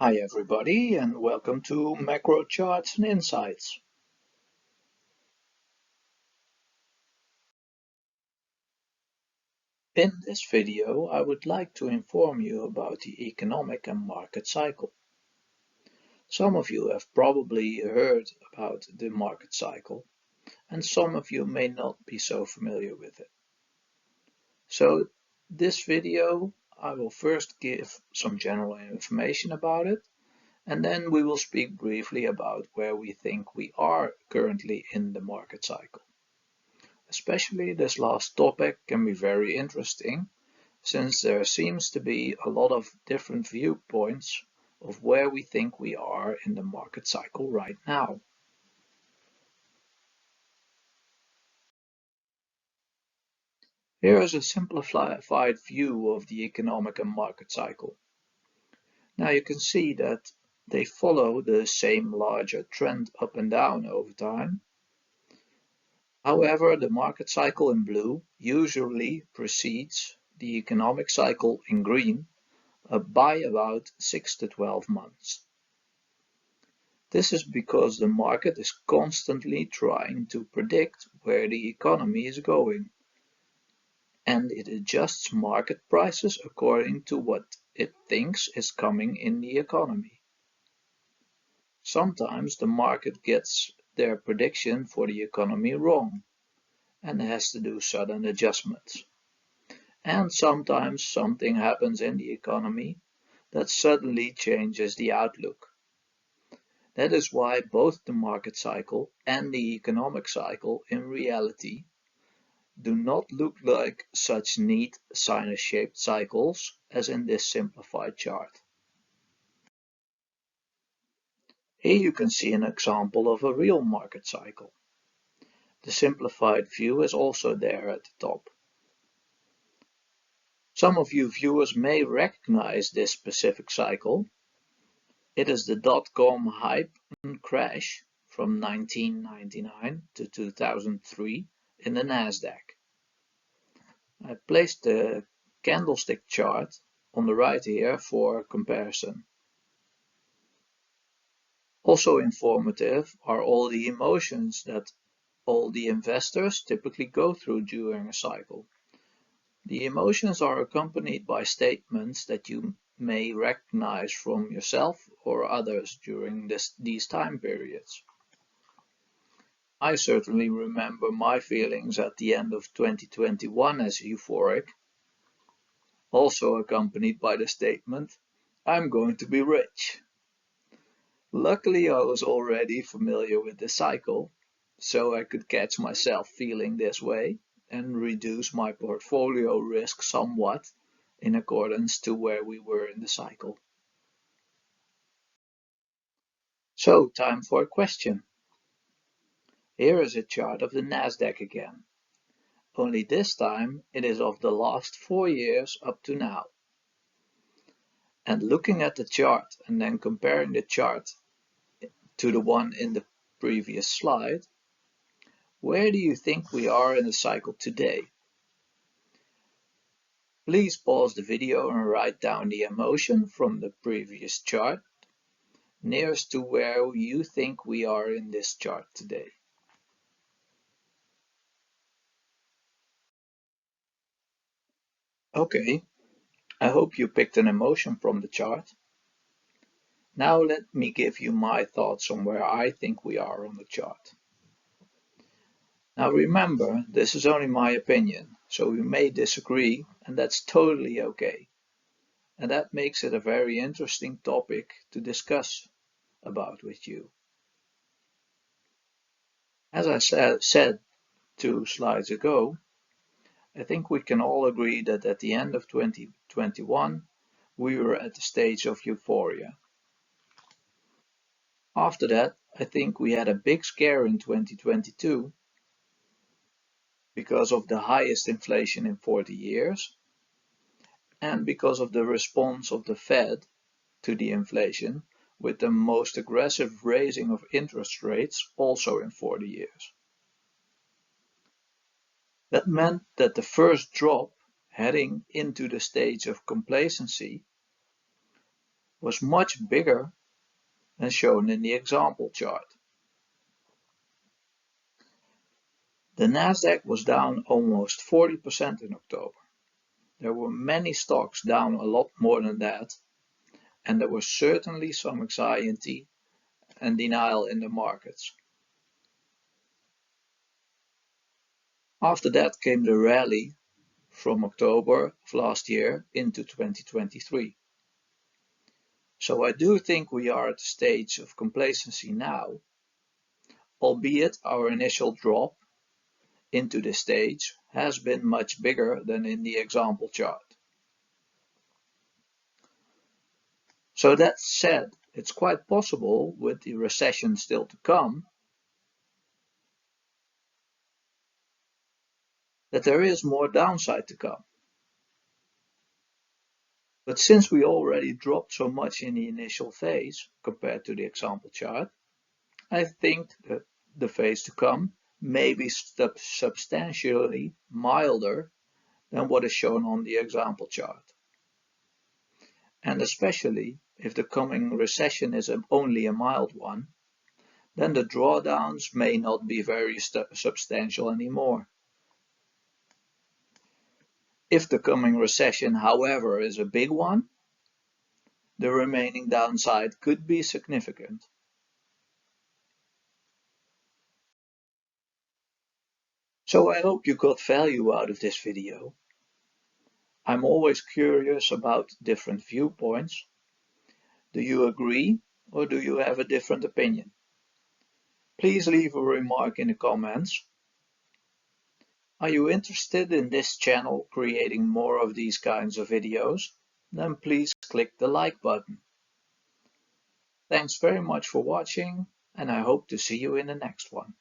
Hi everybody and welcome to Macro Charts and Insights. In this video I would like to inform you about the economic and market cycle. Some of you have probably heard about the market cycle and some of you may not be so familiar with it. So this video I will first give some general information about it, and then we will speak briefly about where we think we are currently in the market cycle. Especially this last topic can be very interesting, since there seems to be a lot of different viewpoints of where we think we are in the market cycle right now. Here is a simplified view of the economic and market cycle. Now you can see that they follow the same larger trend up and down over time. However, the market cycle in blue usually precedes the economic cycle in green by about 6 to 12 months. This is because the market is constantly trying to predict where the economy is going, and it adjusts market prices according to what it thinks is coming in the economy. Sometimes the market gets their prediction for the economy wrong and has to do sudden adjustments. And sometimes something happens in the economy that suddenly changes the outlook. That is why both the market cycle and the economic cycle in reality do not look like such neat sinus-shaped cycles as in this simplified chart. Here you can see an example of a real market cycle. The simplified view is also there at the top. Some of you viewers may recognize this specific cycle. It is the dot-com hype and crash from 1999 to 2003 in the Nasdaq. I placed the candlestick chart on the right here for comparison. Also informative are all the emotions that all the investors typically go through during a cycle. The emotions are accompanied by statements that you may recognize from yourself or others during these time periods. I certainly remember my feelings at the end of 2021 as euphoric, also accompanied by the statement, "I'm going to be rich." Luckily, I was already familiar with the cycle, so I could catch myself feeling this way and reduce my portfolio risk somewhat in accordance to where we were in the cycle. So, time for a question. Here is a chart of the Nasdaq again. Only this time it is of the last 4 years up to now. And looking at the chart and then comparing the chart to the one in the previous slide, where do you think we are in the cycle today? Please pause the video and write down the emotion from the previous chart nearest to where you think we are in this chart today. Okay, I hope you picked an emotion from the chart. Now let me give you my thoughts on where I think we are on the chart. Now remember, this is only my opinion, so we may disagree, and that's totally okay. And that makes it a very interesting topic to discuss about with you. As I said 2 slides ago, I think we can all agree that at the end of 2021, we were at the stage of euphoria. After that, I think we had a big scare in 2022 because of the highest inflation in 40 years and because of the response of the Fed to the inflation with the most aggressive raising of interest rates also in 40 years. That meant that the first drop heading into the stage of complacency was much bigger than shown in the example chart. The Nasdaq was down almost 40% in October. There were many stocks down a lot more than that, and there was certainly some anxiety and denial in the markets. After that came the rally from October of last year into 2023. So I do think we are at the stage of complacency now, albeit our initial drop into this stage has been much bigger than in the example chart. So that said, it's quite possible, with the recession still to come, that there is more downside to come. But since we already dropped so much in the initial phase compared to the example chart, I think that the phase to come may be substantially milder than what is shown on the example chart. And especially if the coming recession is only a mild one, then the drawdowns may not be very substantial anymore. If the coming recession, however, is a big one, the remaining downside could be significant. So I hope you got value out of this video. I'm always curious about different viewpoints. Do you agree, or do you have a different opinion? Please leave a remark in the comments. Are you interested in this channel creating more of these kinds of videos? Then please click the like button. Thanks very much for watching, and I hope to see you in the next one.